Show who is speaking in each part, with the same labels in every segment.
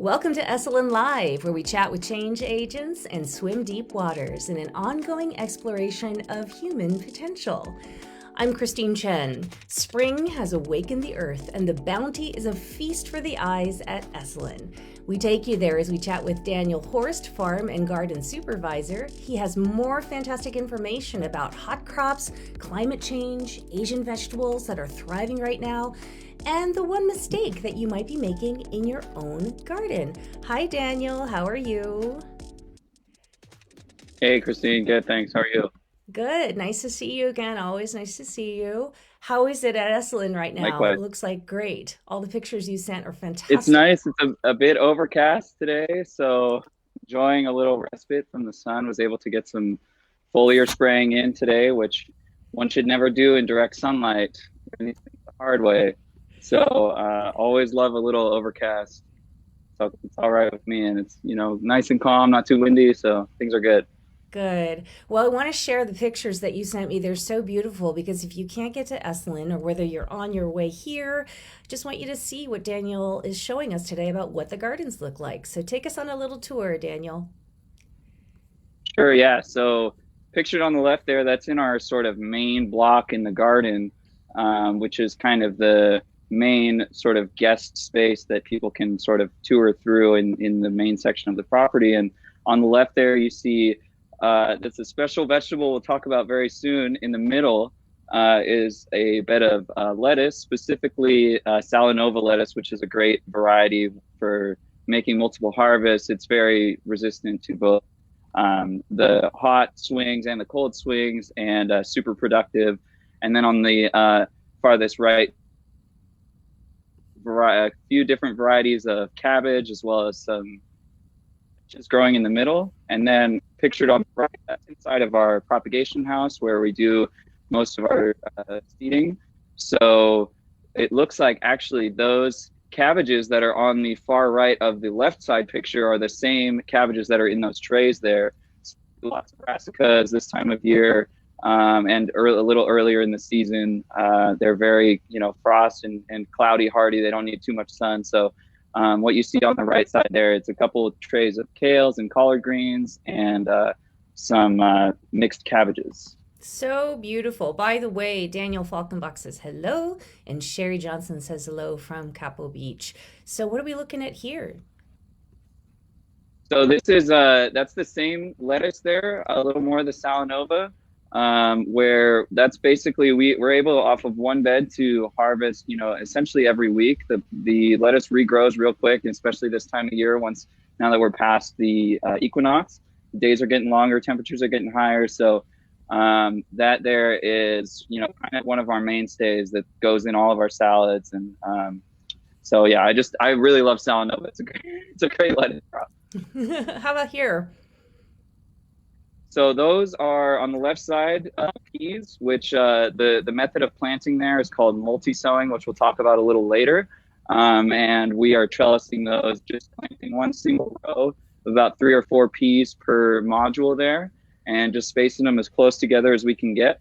Speaker 1: Welcome to Esalen Live, where we chat with change agents and swim deep waters in an ongoing exploration of human potential. I'm Christine Chen. Spring has awakened the earth, and the bounty is a feast for the eyes at Esalen. We take you there as we chat with Daniel Horst, Farm and Garden Supervisor. He has more fantastic information about hot crops, climate change, Asian vegetables that are thriving right now, and the one mistake that you might be making in your own garden. Hi, Daniel. How are you?
Speaker 2: Hey, Christine. Good, thanks. How are you?
Speaker 1: Good. Nice to see you again. Always nice to see you. How is it at Esalen right now? It
Speaker 2: Likewise.
Speaker 1: looks like great. All the pictures you sent are
Speaker 2: It's
Speaker 1: fantastic.
Speaker 2: nice. It's a bit overcast today, so enjoying a little respite from the sun. Was able to get some foliar spraying in today, which one should never do in direct sunlight. Learn these things the hard way. So always love a little overcast. So it's all right with me, and it's nice and calm, not too windy, so things are good.
Speaker 1: Good. Well, I want to share the pictures that you sent me. They're so beautiful because if you can't get to Esalen or whether you're on your way here, I just want you to see what Daniel is showing us today about what the gardens look like. So take us on a little tour, Daniel.
Speaker 2: Sure, yeah. So pictured on the left there, that's in our sort of main block in the garden, which is kind of the main sort of guest space that people can sort of tour through in the main section of the property. And on the left there, you see that's a special vegetable we'll talk about very soon. In the middle is a bed of lettuce, specifically Salanova lettuce, which is a great variety for making multiple harvests. It's very resistant to both the hot swings and the cold swings, and super productive. And then on the farthest right, a few different varieties of cabbage, as well as some just growing in the middle. And then pictured on the right, that's inside of our propagation house where we do most of our seeding. So it looks like actually those cabbages that are on the far right of the left side picture are the same cabbages that are in those trays there. So lots of brassicas this time of year, and a little earlier in the season. They're very, frost and cloudy hardy. They don't need too much sun. So what you see on the right side there, it's a couple of trays of kales and collard greens and some mixed cabbages.
Speaker 1: So beautiful. By the way, Daniel Falkenbach says hello, and Sherry Johnson says hello from Capo Beach. So what are we looking at here?
Speaker 2: So this is that's the same lettuce there, a little more of the Salanova, where that's basically we're able off of one bed to harvest, essentially every week. The lettuce regrows real quick, especially this time of year. Now that we're past the equinox, the days are getting longer, temperatures are getting higher. So that there is, kind of one of our mainstays that goes in all of our salads. And so yeah, I really love Salanova. It's a great lettuce crop.
Speaker 1: How about here?
Speaker 2: So those are on the left side peas, which the method of planting there is called MultiSewing, which we'll talk about a little later. And we are trellising those, just planting one single row of about 3 or 4 peas per module there, and just spacing them as close together as we can get.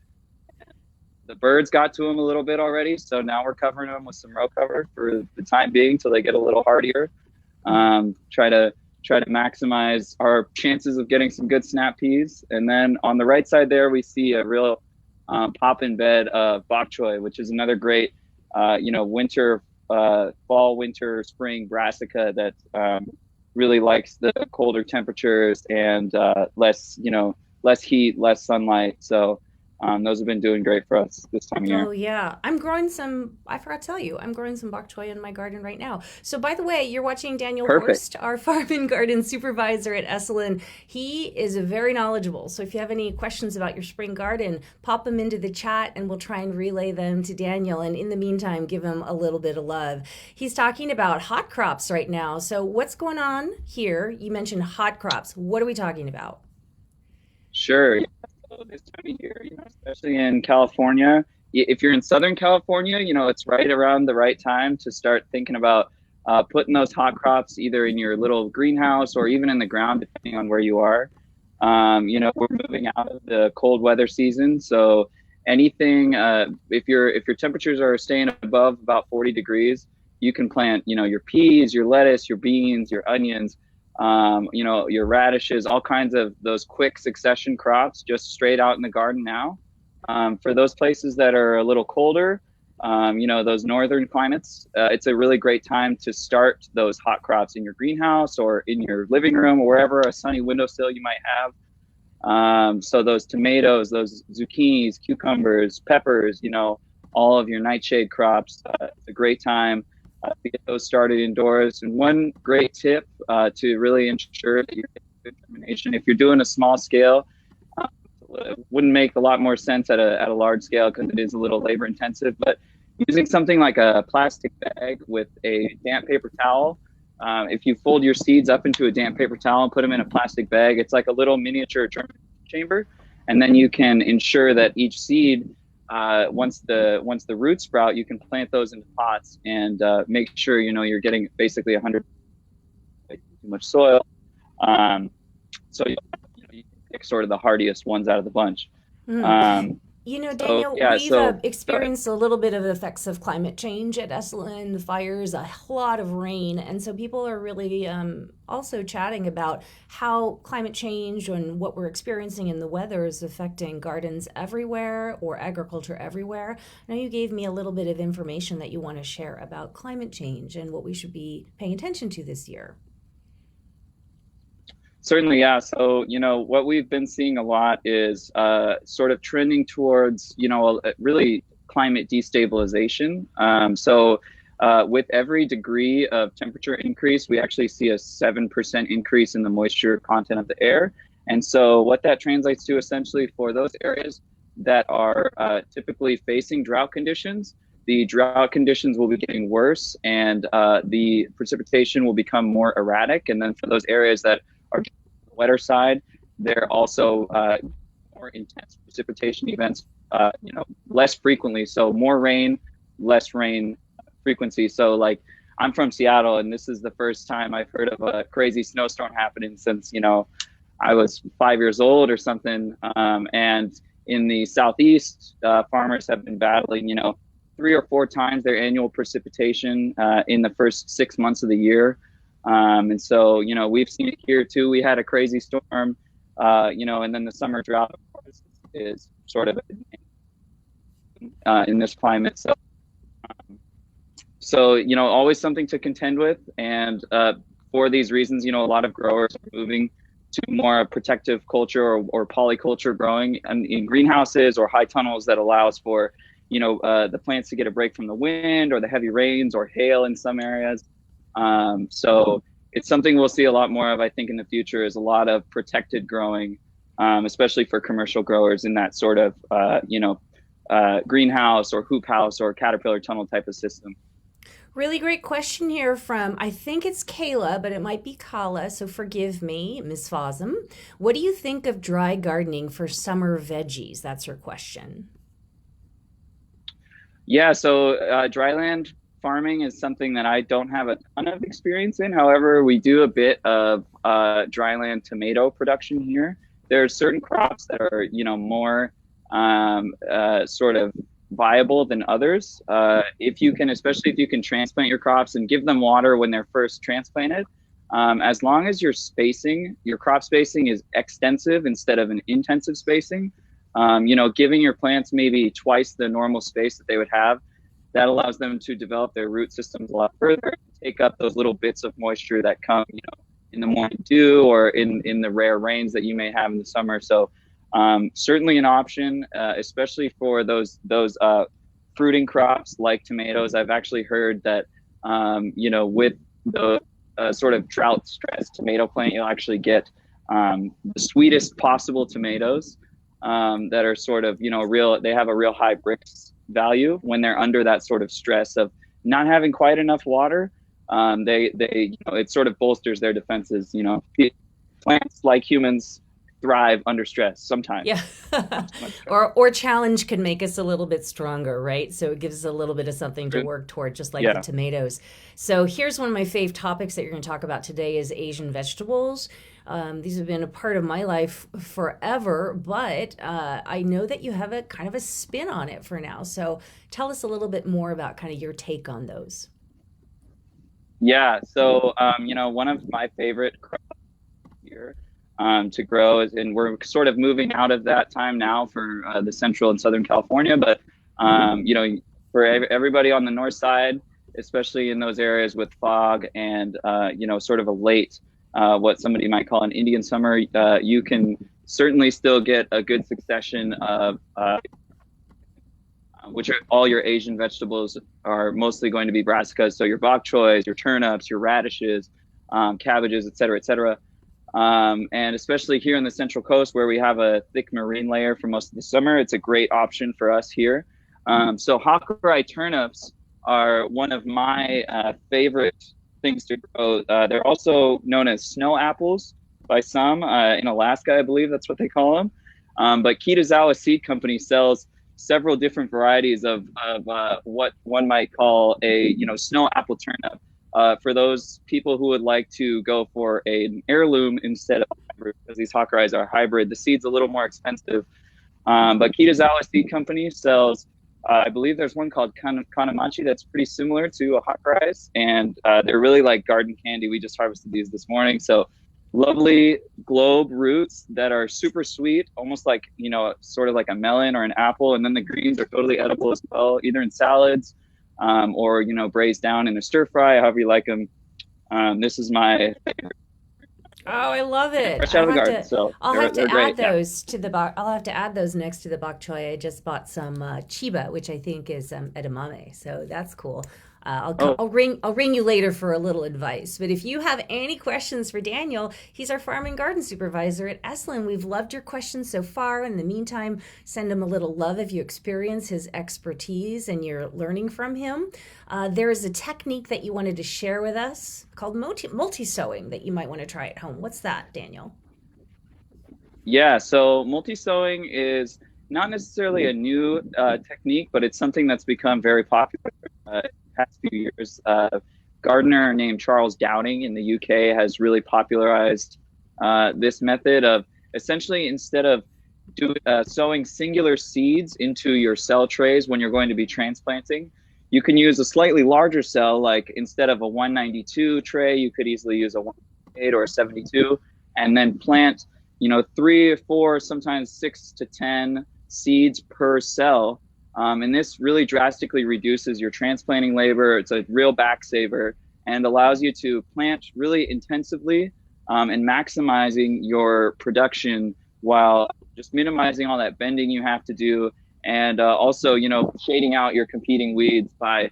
Speaker 2: The birds got to them a little bit already, so now we're covering them with some row cover for the time being till they get a little hardier. Try to maximize our chances of getting some good snap peas. And then on the right side there, we see a real pop-in bed of bok choy, which is another great, winter, fall, winter, spring brassica that really likes the colder temperatures and less heat, less sunlight. So those have been doing great for us this time of
Speaker 1: Oh
Speaker 2: year.
Speaker 1: yeah, I forgot to tell you, I'm growing some bok choy in my garden right now. So by the way, you're watching Daniel
Speaker 2: Perfect.
Speaker 1: Horst, our farm and garden supervisor at Esalen. He is very knowledgeable. So if you have any questions about your spring garden, pop them into the chat and we'll try and relay them to Daniel. And in the meantime, give him a little bit of love. He's talking about hot crops right now. So what's going on here? You mentioned hot crops. What are we talking about?
Speaker 2: Sure. Yeah. So this time of year, especially in California, if you're in Southern California, it's right around the right time to start thinking about putting those hot crops either in your little greenhouse or even in the ground, depending on where you are. We're moving out of the cold weather season, so anything if your temperatures are staying above about 40 degrees, you can plant, your peas, your lettuce, your beans, your onions, your radishes, all kinds of those quick succession crops just straight out in the garden now. For those places that are a little colder, those northern climates, it's a really great time to start those hot crops in your greenhouse or in your living room or wherever a sunny windowsill you might have. So those tomatoes, those zucchinis, cucumbers, peppers, all of your nightshade crops, it's a great time to get those started indoors. And one great tip to really ensure that you're getting good germination, if you're doing a small scale, it wouldn't make a lot more sense at a large scale because it is a little labor intensive, but using something like a plastic bag with a damp paper towel, if you fold your seeds up into a damp paper towel and put them in a plastic bag, it's like a little miniature germination chamber. And then you can ensure that each seed, once the roots sprout, you can plant those into pots and make sure you're getting basically 100 too much soil. So you can pick sort of the hardiest ones out of the bunch.
Speaker 1: Daniel, we've experienced a little bit of effects of climate change at Esalen, the fires, a lot of rain. And so people are really also chatting about how climate change and what we're experiencing in the weather is affecting gardens everywhere or agriculture everywhere. I know you gave me a little bit of information that you want to share about climate change and what we should be paying attention to this year.
Speaker 2: Certainly, yeah. So, what we've been seeing a lot is sort of trending towards, really climate destabilization. With every degree of temperature increase, we actually see a 7% increase in the moisture content of the air. And so what that translates to essentially for those areas that are typically facing drought conditions, the drought conditions will be getting worse and the precipitation will become more erratic. And then for those areas that are on the wetter side, they're also more intense precipitation events, less frequently. So more rain, less rain frequency. So like I'm from Seattle, and this is the first time I've heard of a crazy snowstorm happening since, I was 5 years old or something. And in the Southeast, farmers have been battling, 3 or 4 times their annual precipitation in the first 6 months of the year. And so, we've seen it here too. We had a crazy storm, and then the summer drought, of course, is sort of in this climate. So, always something to contend with. And for these reasons, a lot of growers are moving to more protective culture or polyculture growing in greenhouses or high tunnels that allows for, the plants to get a break from the wind or the heavy rains or hail in some areas. So it's something we'll see a lot more of, I think, in the future, is a lot of protected growing, especially for commercial growers in that sort of, greenhouse or hoop house or caterpillar tunnel type of system.
Speaker 1: Really great question here from, I think it's Kayla, but it might be Kala, so forgive me, Ms. Fossum. What do you think of dry gardening for summer veggies? That's her question.
Speaker 2: Yeah, so dryland farming is something that I don't have a ton of experience in. However, we do a bit of dryland tomato production here. There are certain crops that are, more sort of viable than others. Especially if you can transplant your crops and give them water when they're first transplanted, as long as your crop spacing is extensive instead of an intensive spacing, giving your plants maybe twice the normal space that they would have, that allows them to develop their root systems a lot further, take up those little bits of moisture that come, in the morning dew or in the rare rains that you may have in the summer. So certainly an option, especially for those fruiting crops like tomatoes. I've actually heard that, with the sort of drought stress tomato plant, you'll actually get the sweetest possible tomatoes that are sort of, they have a real high Brix value when they're under that sort of stress of not having quite enough water. It sort of bolsters their defenses. Plants like humans thrive under stress sometimes.
Speaker 1: Yeah. or challenge can make us a little bit stronger, right? So it gives us a little bit of something to work toward, just like the tomatoes. So here's one of my fave topics that you're going to talk about today is Asian vegetables. These have been a part of my life forever, but I know that you have a kind of a spin on it for now. So tell us a little bit more about kind of your take on those.
Speaker 2: Yeah, so one of my favorite crops here to grow is, and we're sort of moving out of that time now for the Central and Southern California, but for everybody on the north side, especially in those areas with fog and sort of a late what somebody might call an Indian summer, you can certainly still get a good succession of which are all your Asian vegetables are mostly going to be brassicas. So your bok choys, your turnips, your radishes, cabbages, et cetera, et cetera. And especially here in the Central Coast where we have a thick marine layer for most of the summer, it's a great option for us here. So Hakurai turnips are one of my favorite things to grow. They're also known as snow apples by some. In Alaska, I believe that's what they call them. But Kitazawa Seed Company sells several different varieties of what one might call a snow apple turnip. For those people who would like to go for an heirloom instead of hybrid, because these Hakurais are hybrid, the seed's a little more expensive. But Kitazawa Seed Company sells, I believe there's one called Kanamachi that's pretty similar to a Hakurais, and they're really like garden candy. We just harvested these this morning. So lovely globe roots that are super sweet, almost like, sort of like a melon or an apple. And then the greens are totally edible as well, either in salads or, braised down in a stir fry, however you like them. This is my favorite.
Speaker 1: Oh, I love it.
Speaker 2: Fresh out of the garden. So
Speaker 1: I'll have to
Speaker 2: great.
Speaker 1: add those to the bok. I'll have to add those next to the bok choy. I just bought some chiba, which I think is edamame. So that's cool. I'll ring you later for a little advice. But if you have any questions for Daniel, he's our farm and garden supervisor at Esalen. We've loved your questions so far. In the meantime, send him a little love if you experience his expertise and you're learning from him. There is a technique that you wanted to share with us called MultiSewing that you might want to try at home. What's that, Daniel?
Speaker 2: Yeah, so MultiSewing is not necessarily a new technique, but it's something that's become very popular past few years. A gardener named Charles Downing in the UK has really popularized this method of essentially, instead of sowing singular seeds into your cell trays when you're going to be transplanting, you can use a slightly larger cell. Like instead of a 192 tray, you could easily use a 108 or a 72, and then plant 3 or 4, sometimes 6 to 10 seeds per cell. And this really drastically reduces your transplanting labor. It's a real back saver and allows you to plant really intensively and maximizing your production while just minimizing all that bending you have to do. And also, shading out your competing weeds by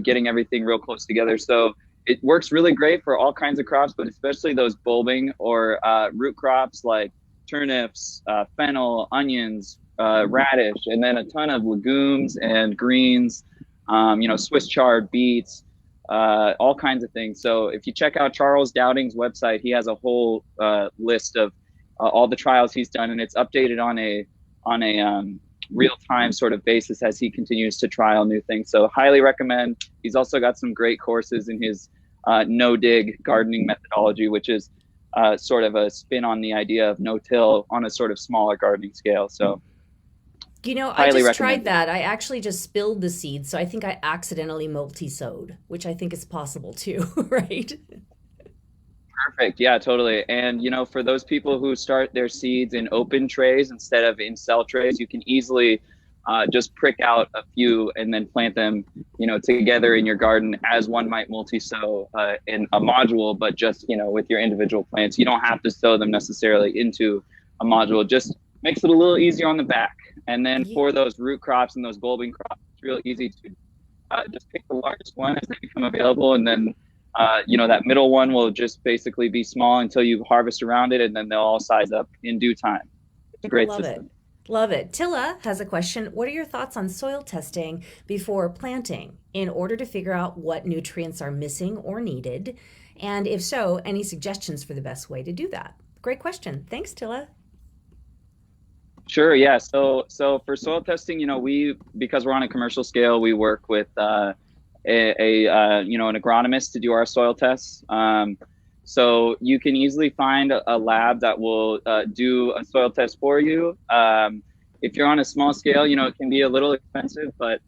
Speaker 2: getting everything real close together. So it works really great for all kinds of crops, but especially those bulbing or root crops like turnips, fennel, onions, radish, and then a ton of legumes and greens, Swiss chard, beets, all kinds of things. So if you check out Charles Dowding's website, he has a whole list of all the trials he's done, and it's updated on a real-time sort of basis as he continues to trial new things. So highly recommend. He's also got some great courses in his no-dig gardening methodology, which is sort of a spin on the idea of no-till on a sort of smaller gardening scale. So
Speaker 1: I just tried that. I actually just spilled the seeds, so I think I accidentally multi-sowed, which I think is possible too, right?
Speaker 2: Perfect. Yeah, totally. And, for those people who start their seeds in open trays instead of in cell trays, you can easily just prick out a few and then plant them, together in your garden as one might multi-sow in a module, but just, with your individual plants. You don't have to sow them necessarily into a module. Just makes it a little easier on the back. And then for those root crops and those bulbing crops, it's real easy to just pick the largest one as they become available. And then, that middle one will just basically be small until you harvest around it, and then they'll all size up in due time. It's a great system.
Speaker 1: Love it. Tilla has a question. What are your thoughts on soil testing before planting in order to figure out what nutrients are missing or needed? And if so, any suggestions for the best way to do that? Great question. Thanks, Tilla.
Speaker 2: Sure. Yeah. So for soil testing, because we're on a commercial scale, we work with an agronomist to do our soil tests. So you can easily find a lab that will do a soil test for you. If you're on a small scale, it can be a little expensive, but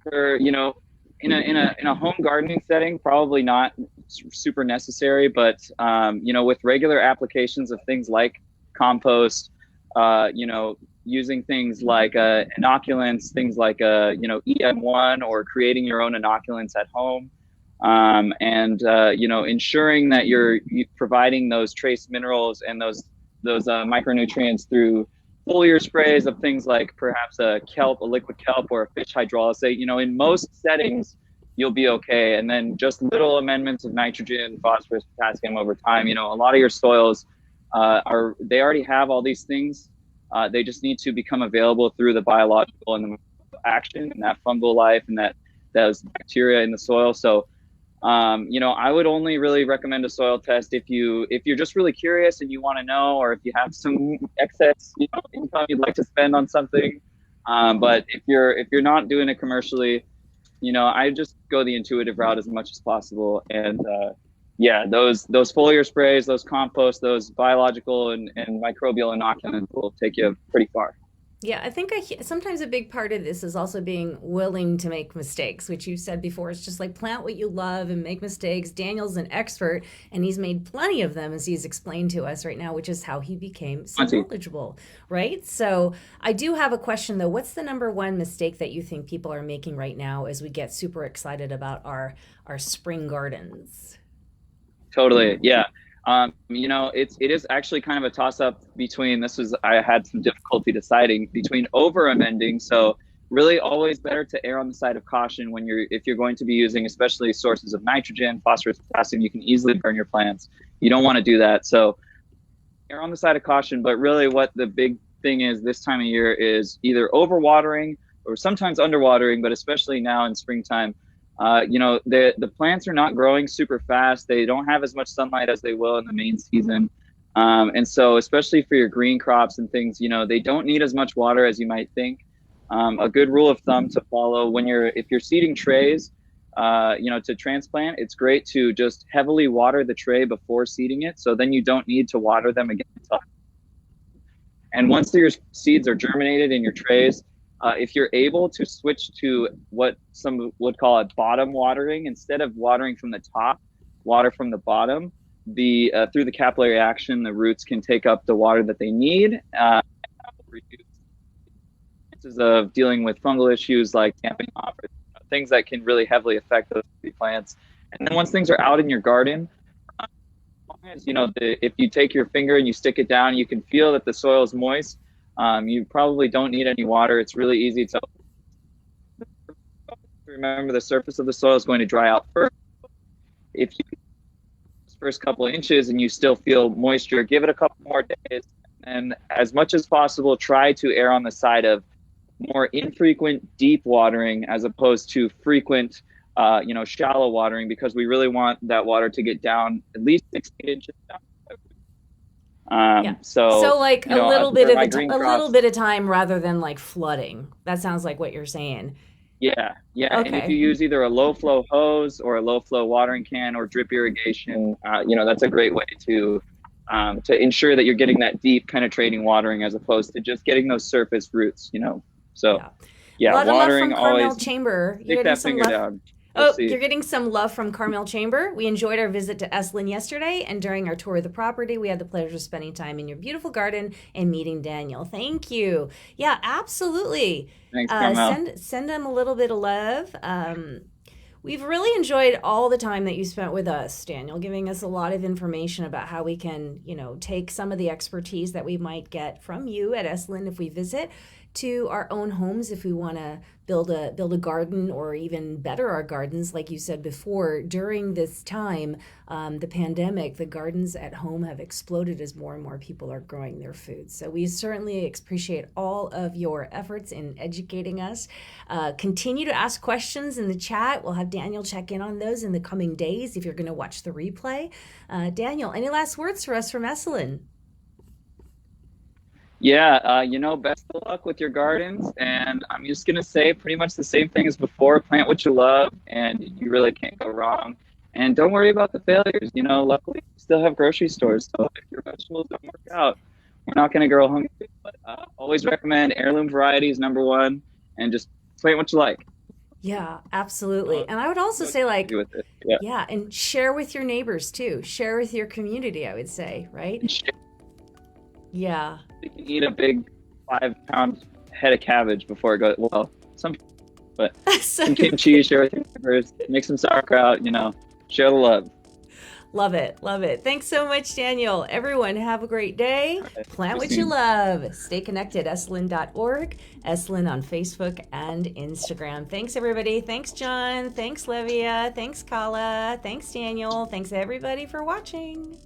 Speaker 2: for in a home gardening setting, probably not super necessary, but with regular applications of things like compost, using things like inoculants, things like EM1, or creating your own inoculants at home, and ensuring that you're providing those trace minerals and those micronutrients through foliar sprays of things like perhaps a liquid kelp, or a fish hydrolysate. In most settings, you'll be okay. And then just little amendments of nitrogen, phosphorus, potassium over time. A lot of your soils they already have all these things. They just need to become available through the biological and the action and that fungal life and those bacteria in the soil. So I would only really recommend a soil test if you're just really curious and you want to know, or if you have some excess income you'd like to spend on something. But if you're not doing it commercially, I just go the intuitive route as much as possible. And those foliar sprays, those compost, those biological and microbial inoculants will take you pretty far.
Speaker 1: Yeah, I think sometimes a big part of this is also being willing to make mistakes, which you said before. It's just like plant what you love and make mistakes. Daniel's an expert, and he's made plenty of them, as he's explained to us right now, which is how he became so knowledgeable, right? So I do have a question, though. What's the number one mistake that you think people are making right now as we get super excited about our spring gardens?
Speaker 2: Totally, yeah. It is actually kind of a toss-up between, I had some difficulty deciding between over-amending. So really always better to err on the side of caution if you're going to be using especially sources of nitrogen, phosphorus, potassium. You can easily burn your plants. You don't want to do that. So err on the side of caution. But really what the big thing is this time of year is either overwatering or sometimes underwatering, but especially now in springtime. The plants are not growing super fast. They don't have as much sunlight as they will in the main season. And so especially for your green crops and things, they don't need as much water as you might think. A good rule of thumb to follow if you're seeding trays, to transplant, it's great to just heavily water the tray before seeding it. So then you don't need to water them again. And once your seeds are germinated in your trays, if you're able to switch to what some would call a bottom watering, instead of watering from the top, water from the bottom, through the capillary action, the roots can take up the water that they need. And that will reduce chances of dealing with fungal issues like damping off, or things that can really heavily affect those plants. And then once things are out in your garden, if you take your finger and you stick it down, you can feel that the soil is moist. You probably don't need any water. It's really easy to remember the surface of the soil is going to dry out first. If you first couple of inches and you still feel moisture, give it a couple more days. And as much as possible, try to err on the side of more infrequent deep watering as opposed to frequent, shallow watering, because we really want that water to get down at least 6 inches down.
Speaker 1: So like a little bit of time rather than like flooding. That sounds like what you're saying.
Speaker 2: Yeah. Okay. And if you use either a low flow hose or a low flow watering can or drip irrigation, that's a great way to ensure that you're getting that deep penetrating watering as opposed to just getting those surface roots. So watering always.
Speaker 1: Chamber.
Speaker 2: Stick that finger down.
Speaker 1: You're getting some love from Carmel Chamber. We enjoyed our visit to Esalen yesterday, and during our tour of the property, we had the pleasure of spending time in your beautiful garden and meeting Daniel. Thank you. Yeah, absolutely.
Speaker 2: Thanks, Carmel.
Speaker 1: Send them a little bit of love. We've really enjoyed all the time that you spent with us, Daniel, giving us a lot of information about how we can, take some of the expertise that we might get from you at Esalen if we visit to our own homes if we want to build a garden, or even better our gardens. Like you said before, during this time, the pandemic, the gardens at home have exploded as more and more people are growing their food. So we certainly appreciate all of your efforts in educating us. Continue to ask questions in the chat. We'll have Daniel check in on those in the coming days if you're going to watch the replay. Daniel, any last words for us from Esalen?
Speaker 2: Yeah, best of luck with your gardens. And I'm just going to say pretty much the same thing as before. Plant what you love, and you really can't go wrong. And don't worry about the failures. Luckily, we still have grocery stores. So if your vegetables don't work out, we're not going to grow hungry. But always recommend heirloom varieties, number one, and just plant what you like.
Speaker 1: Yeah, absolutely.
Speaker 2: Uh,
Speaker 1: And I would also
Speaker 2: what
Speaker 1: say,
Speaker 2: to
Speaker 1: like,
Speaker 2: do with it. Yeah.
Speaker 1: yeah, and share with your neighbors too. Share with your community, I would say, right?
Speaker 2: And share.
Speaker 1: Yeah.
Speaker 2: You can eat a big 5 pound head of cabbage before it goes, well, some, but
Speaker 1: So,
Speaker 2: some kimchi, share with your neighbors, make some sauerkraut, share the love.
Speaker 1: love it. Love it. Thanks so much, Daniel. Everyone, have a great day.
Speaker 2: Right,
Speaker 1: Plant what you
Speaker 2: Christine.
Speaker 1: love. Stay connected. Esalen.org, Esalen on Facebook and Instagram. Thanks, everybody. Thanks, John. Thanks, Levia. Thanks, Kala. Thanks, Daniel. Thanks, everybody, for watching.